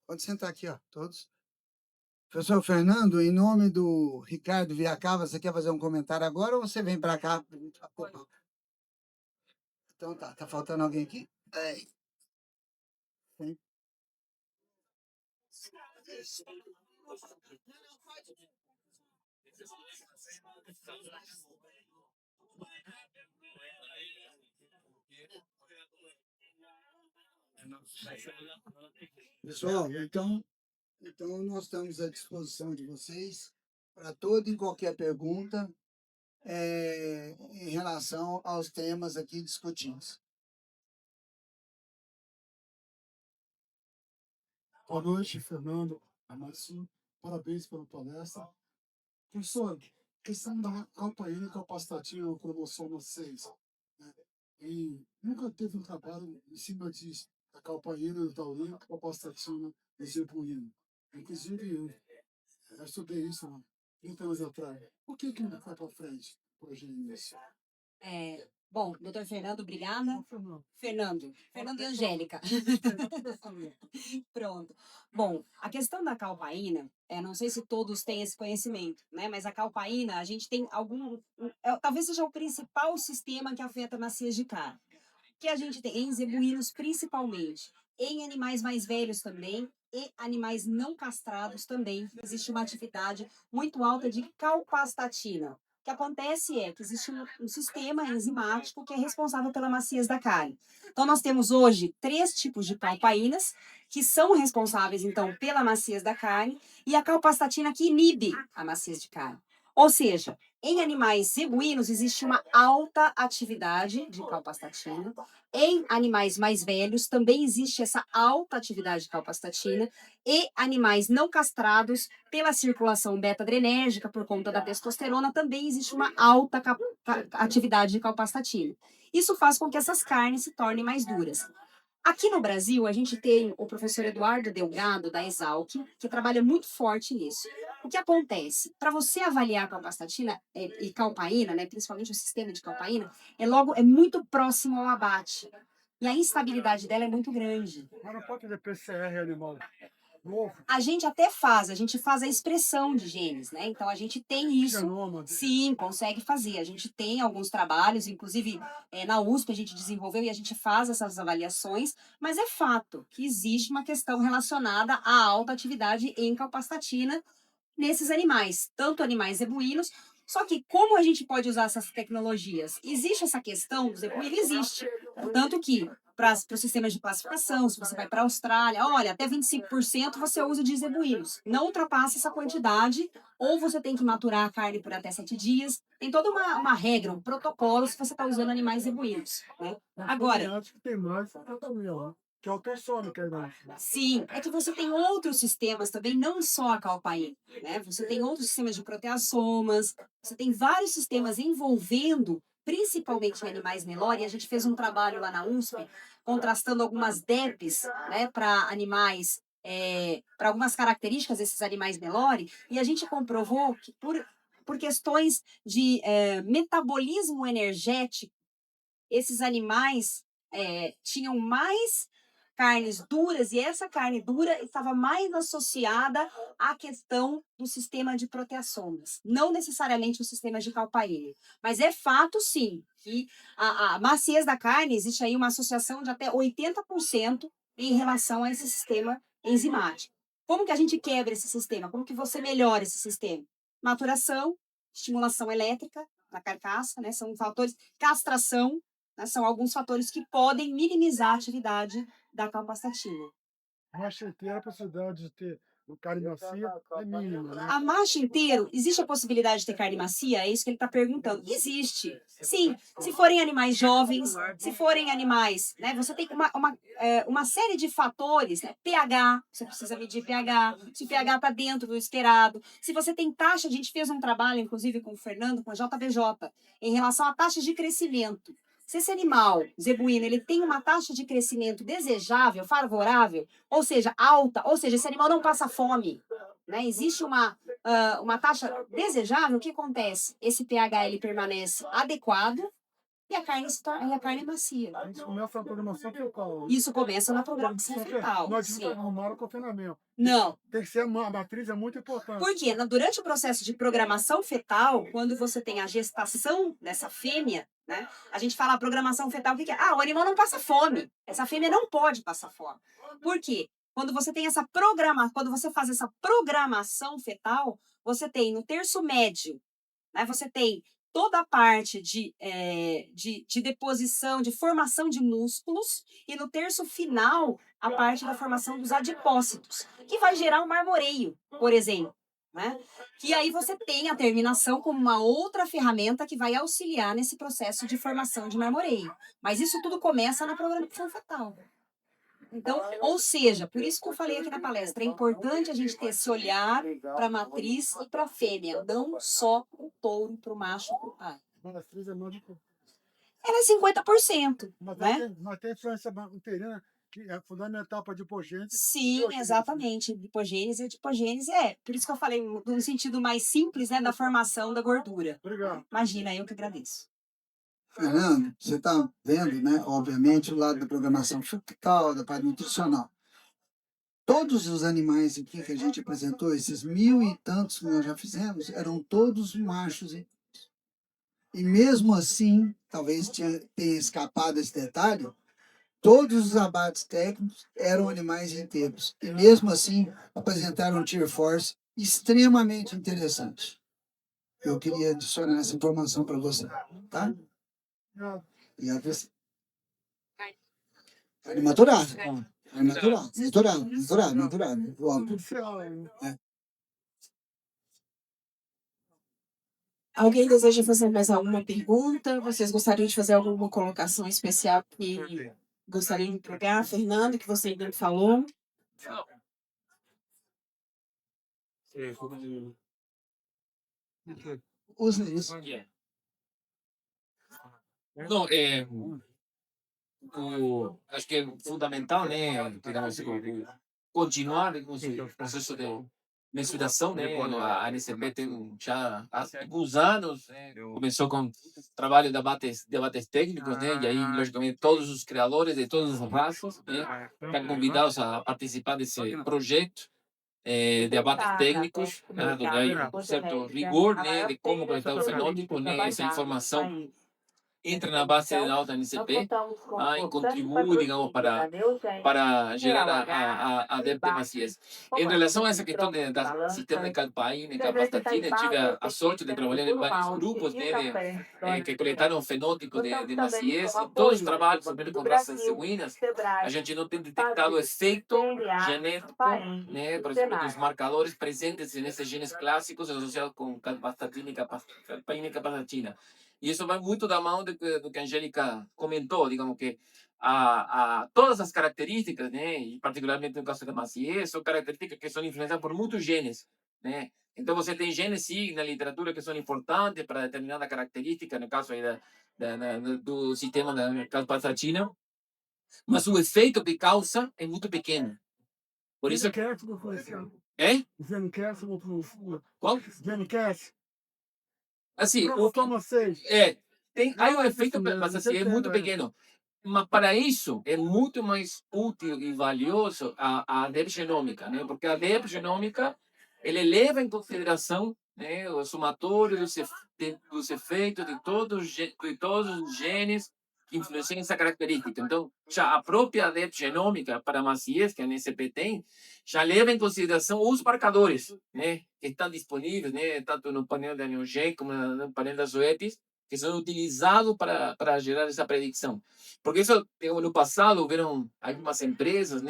Pode sentar aqui, ó, todos. Professor Fernando, em nome do Ricardo Viacava, você quer fazer um comentário agora ou você vem para cá? Então tá faltando alguém aqui? Sim. Pessoal, então nós estamos à disposição de vocês para toda e qualquer pergunta em relação aos temas aqui discutidos. Boa noite, Fernando Amassi. Parabéns pela palestra. Professor, questão da campainha capacitativa promoção no 6. Né? E nunca teve um trabalho em cima disso, da campainha do taurino capacitativa do zebuíno. Inclusive, eu estudei isso há 30 anos atrás. Por que não foi para frente hoje nisso? Bom, doutor Fernando, obrigada. Fernando e Angélica. Pronto. Bom, a questão da calpaína, não sei se todos têm esse conhecimento, né? Mas a calpaína, a gente tem talvez seja o principal sistema que afeta maciez de carne. Que a gente tem em zebuínos principalmente, em animais mais velhos também e animais não castrados também. Existe uma atividade muito alta de calpastatina. O que acontece é que existe um sistema enzimático que é responsável pela maciez da carne. Então, nós temos hoje 3 tipos de calpaínas que são responsáveis, então, pela maciez da carne e a calpastatina que inibe a maciez de carne. Ou seja, em animais zebuínos existe uma alta atividade de calpastatina. Em animais mais velhos também existe essa alta atividade de calpastatina. E animais não castrados, pela circulação beta-adrenérgica, por conta da testosterona, também existe uma alta atividade de calpastatina. Isso faz com que essas carnes se tornem mais duras. Aqui no Brasil, a gente tem o professor Eduardo Delgado, da Exalc, que trabalha muito forte nisso. O que acontece? Para você avaliar a calpastatina e calpaína, né, principalmente o sistema de calpaína, é muito próximo ao abate. E a instabilidade dela é muito grande. Mas não pode ter PCR animal novo, A gente faz a expressão de genes, né? Então a gente tem isso. genoma dele. Sim, consegue fazer. A gente tem alguns trabalhos, inclusive na USP a gente desenvolveu e a gente faz essas avaliações, mas é fato que existe uma questão relacionada à alta atividade em calpastatina nesses animais, tanto animais zebuínos. Só que como a gente pode usar essas tecnologias? Existe essa questão do zebuíno? Existe. Tanto que para os sistemas de classificação, se você vai para a Austrália, olha, até 25% você usa de zebuínos. Não ultrapasse essa quantidade, ou você tem que maturar a carne por até 7 dias. Tem toda uma regra, um protocolo se você está usando animais zebuínos. Né? Agora, Acho que tem mais, tá também, ó. que é o Torsome, que é não. Sim, é que você tem outros sistemas também, não só a Calpain, né? Você tem outros sistemas de proteassomas, você tem vários sistemas envolvendo principalmente animais Nelore, e a gente fez um trabalho lá na USP, contrastando algumas DEPs, né, para animais, para algumas características desses animais Nelore, e a gente comprovou que por questões de metabolismo energético, esses animais tinham mais carnes duras, e essa carne dura estava mais associada à questão do sistema de proteassomas, não necessariamente o sistema de Calpain. Mas é fato, sim, que a maciez da carne, existe aí uma associação de até 80% em relação a esse sistema enzimático. Como que a gente quebra esse sistema? Como que você melhora esse sistema? Maturação, estimulação elétrica na carcaça, né? São fatores, castração, né? São alguns fatores que podem minimizar a atividade da calpastatina. Marcha inteira, a possibilidade de ter carne macia é mínima, né? A macho inteiro, existe a possibilidade de ter carne macia? É isso que ele está perguntando. Existe. Sim, se forem animais jovens, se forem animais, né? Você tem uma série de fatores, né? pH, você precisa medir pH, se o pH está dentro do esperado, se você tem taxa, a gente fez um trabalho, inclusive, com o Fernando, com a JBJ, em relação à taxa de crescimento. Se esse animal, zebuíno, ele tem uma taxa de crescimento desejável, favorável, ou seja, alta, ou seja, esse animal não passa fome, né? Existe uma taxa desejável, o que acontece? Esse pH ele permanece adequado e a carne, e a carne é macia. A gente começa a programação fetal. Isso começa na programação Só que fetal. não adianta Sim. arrumar o confinamento. Não. Tem que ser a matriz, é muito importante. Por quê? Durante o processo de programação fetal, quando você tem a gestação dessa fêmea, né? A gente fala a programação fetal, o que é? Ah, o animal não passa fome. Essa fêmea não pode passar fome. Por quê? Quando você tem quando você faz essa programação fetal, você tem no terço médio, né? Você tem toda a parte de deposição, de formação de músculos, e no terço final, a parte da formação dos adipócitos, que vai gerar um marmoreio, por exemplo. Né? Que aí você tem a terminação como uma outra ferramenta que vai auxiliar nesse processo de formação de marmoreio. Mas isso tudo começa na programação fetal. Então, ou seja, por isso que eu falei aqui na palestra, é importante a gente ter esse olhar para a matriz e para a fêmea, não só para o touro, para o macho, para o pai. A matriz é mais importante. Ela é 50%, né? Mas tem influência uterina, que é fundamental para a adipogênese. Sim, exatamente. Lipogênese e adipogênese por isso que eu falei no sentido mais simples, né, da formação da gordura. Obrigado. Imagina, eu que agradeço. Fernando, você está vendo, né, obviamente, o lado da programação fetal, da parte nutricional. Todos os animais aqui que a gente apresentou, esses 1000 e tantos que nós já fizemos, eram todos machos. E mesmo assim, talvez tenha escapado esse detalhe, todos os abates técnicos eram animais inteiros. E mesmo assim, apresentaram um Tier Force extremamente interessante. Eu queria adicionar essa informação para você, tá? Obrigado a você. Carne maturada. Carne maturada. Alguém deseja fazer mais alguma pergunta? Vocês gostariam de fazer alguma colocação especial que gostariam de pegar? Fernando, que você ainda não falou. Usa isso. Não, acho que é fundamental, né, digamos, continuar com esse processo de mensuração, né? A ANCP tem já há alguns anos, né, começou com trabalho de debates técnicos, né? E aí, logicamente, todos os criadores de todas as raças, né, estão convidados a participar desse projeto de debates técnicos, né, onde há um certo rigor, né, de como coletar o fenótipo, né, essa informação entra na base de dados da NCP e contribui, digamos, para gerar a maciez. Em relação a essa questão do sistema de Calpain e Capastatina, tive a sorte de trabalhar em vários grupos, né, que coletaram fenótipos de maciez. Em todos os trabalhos, também com raças zebuínas, a gente não tem detectado efeito genético, né, por exemplo, dos marcadores presentes nesses genes clássicos associados com Capastatina e Capastatina. E isso vai muito da mão do que a Angélica comentou, digamos que todas as características, né, e particularmente no caso da maciez, são características que são influenciadas por muitos genes, né? Então você tem genes, sim, na literatura que são importantes para determinada característica, no caso aí do sistema da calpasatina, mas o efeito que causa é muito pequeno. Por isso... É? Qual? Assim, tem um efeito, mas assim, é muito pequeno. Mas para isso é muito mais útil e valioso a epigenômica, né? Porque a epigenômica ele leva em consideração, né, o somatório dos efeitos de todos os genes que influenciam essa característica. Então, já a própria epigenômica para a maciez que a NCP tem, já leva em consideração os marcadores, né, que estão disponíveis, né, tanto no painel da NeoGen como no painel das UEPs, que são utilizados para gerar essa predição. Porque isso, no passado, houveram algumas empresas,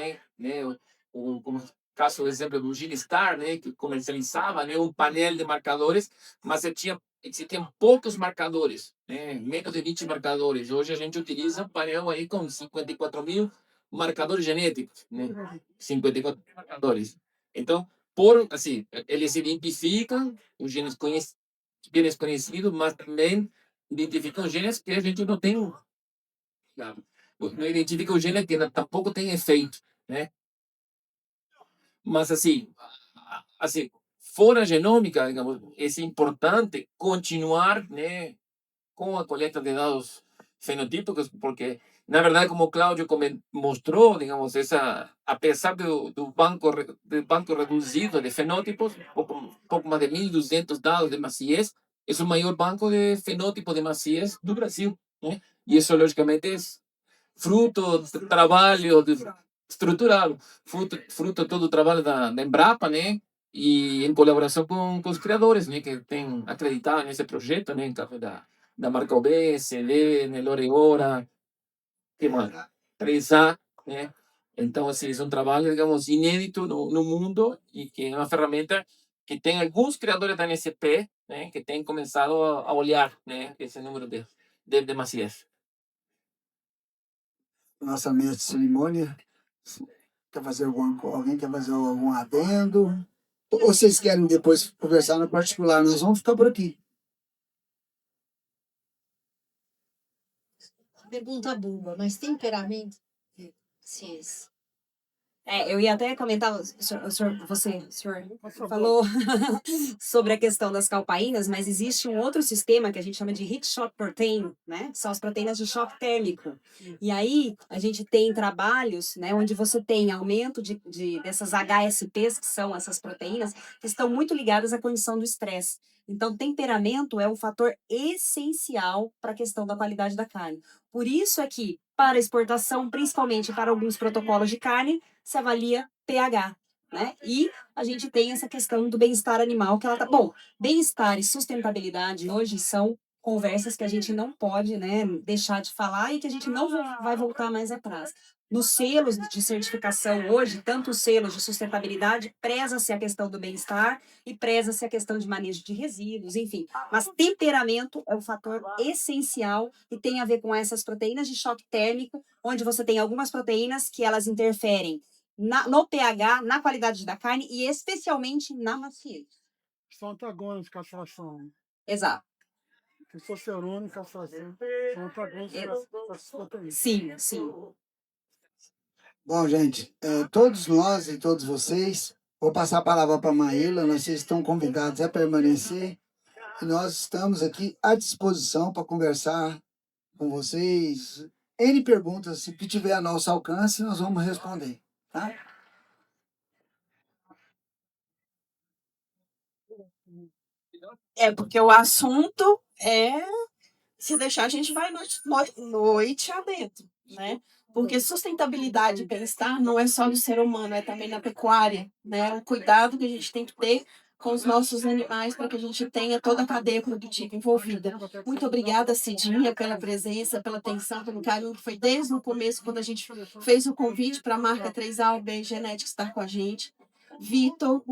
como caso, por exemplo, do Ginstar, né, que comercializava, né, um painel de marcadores, mas existiam poucos marcadores, né, menos de 20 marcadores. Hoje a gente utiliza um painel aí com 54.000 marcadores genéticos, né, 54 marcadores. Então, assim, eles identificam os genes conhecidos, mas também identificam genes que a gente não tem, não identifica o gene que tampouco tem efeito, né? Mas assim, fora a genômica, digamos, é importante continuar, né, com a coleta de dados fenotípicos, porque na verdade, como o Cláudio mostrou, digamos, apesar do banco reduzido de fenótipos, pouco mais de 1.200 dados de maciez, é o maior banco de fenótipos de maciez do Brasil, né? E isso logicamente é fruto do trabalho estrutural, fruto todo o trabalho da Embrapa, né? E em colaboração com os criadores, né? Que têm acreditado nesse projeto, né? Em caso da marca OB, Selene, Loreora, que mais? 3A, né? Então, assim, é um trabalho, digamos, inédito no mundo e que é uma ferramenta que tem alguns criadores da NCP, né? Que têm começado a olhar, né? Esse número de maciez. Nossa mesa de cerimônia. Quer fazer alguém quer fazer algum adendo? Ou vocês querem depois conversar no particular? Nós vamos ficar por aqui. Pergunta boba, mas temperamento? Ciência. Eu ia até comentar, o senhor falou sobre a questão das calpaínas, mas existe um outro sistema que a gente chama de heat shock protein, né? São as proteínas de choque térmico. E aí a gente tem trabalhos, né, onde você tem aumento dessas HSPs, que são essas proteínas, que estão muito ligadas à condição do estresse. Então, temperamento é um fator essencial para a questão da qualidade da carne. Por isso é que, para exportação, principalmente para alguns protocolos de carne, se avalia pH, né? E a gente tem essa questão do bem-estar animal, que ela tá... Bom, bem-estar e sustentabilidade hoje são conversas que a gente não pode, né, deixar de falar e que a gente não vai voltar mais atrás. Nos selos de certificação hoje, tanto os selos de sustentabilidade, preza-se a questão do bem-estar e preza-se a questão de manejo de resíduos, enfim. Mas temperamento é um fator essencial e tem a ver com essas proteínas de choque térmico, onde você tem algumas proteínas que elas interferem no pH, na qualidade da carne e especialmente na maciez. São antagônicos de castração. Exato. Testosterona e castração são antagônicos das proteínas. Sim, sim. Bom, gente, todos nós e todos vocês, vou passar a palavra para a Maíla, vocês estão convidados a permanecer e nós estamos aqui à disposição para conversar com vocês. N perguntas, se tiver a nosso alcance, nós vamos responder, tá? Porque o assunto se deixar, a gente vai noite adentro, né? Porque sustentabilidade e bem-estar não é só do ser humano, é também na pecuária, né? O cuidado que a gente tem que ter com os nossos animais para que a gente tenha toda a cadeia produtiva envolvida. Muito obrigada, Cidinha, pela presença, pela atenção, pelo carinho que foi desde o começo, quando a gente fez o convite para a marca 3A UB Genetics estar com a gente. Vitor,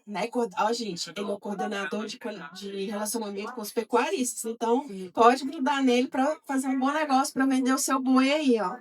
né, gente, ele é o coordenador de relacionamento com os pecuaristas, então pode grudar nele para fazer um bom negócio para vender o seu boi aí, ó.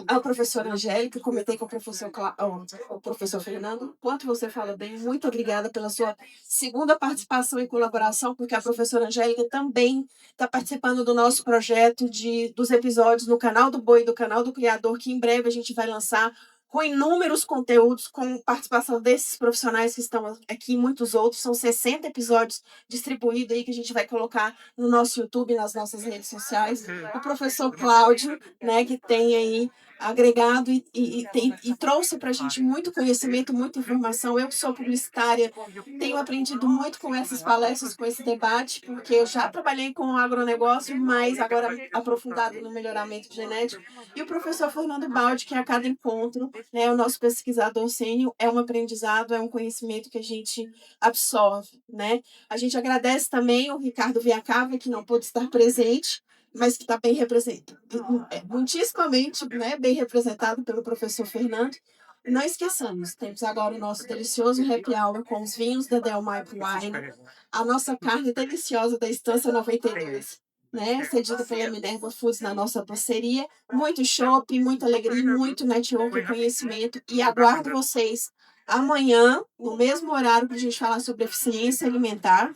a professora Angélica, comentei com o professor Fernando, quanto você fala bem, muito obrigada pela sua segunda participação e colaboração, porque a professora Angélica também está participando do nosso projeto dos episódios no canal do Boi, do canal do Criador, que em breve a gente vai lançar com inúmeros conteúdos, com participação desses profissionais que estão aqui e muitos outros. São 60 episódios distribuídos aí que a gente vai colocar no nosso YouTube, nas nossas redes sociais. O professor Cláudio, né, que tem aí agregado e trouxe para a gente muito conhecimento, muita informação. Eu que sou publicitária, tenho aprendido muito com essas palestras, com esse debate, porque eu já trabalhei com o agronegócio, mas agora aprofundado no melhoramento genético. E o professor Fernando Baldi, que a cada encontro, né, o nosso pesquisador sênior, é um aprendizado, é um conhecimento que a gente absorve, né? A gente agradece também o Ricardo Viacava, que não pôde estar presente, mas que está bem representado, muitíssimamente, né, bem representado pelo professor Fernando. E não esqueçamos, temos agora o nosso delicioso happy hour com os vinhos da Delmar Wine, a nossa carne deliciosa da Estância 92, né, cedida pela Minerva Foods na nossa parceria. Muito shopping, muita alegria, muito network e conhecimento. E aguardo vocês amanhã, no mesmo horário, para a gente falar sobre eficiência alimentar.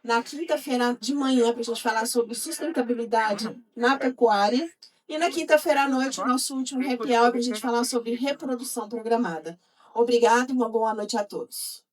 Na quinta-feira de manhã, para a gente falar sobre sustentabilidade na pecuária. E na quinta-feira à noite, o nosso último happy hour, para a gente falar sobre reprodução programada. Obrigada e uma boa noite a todos.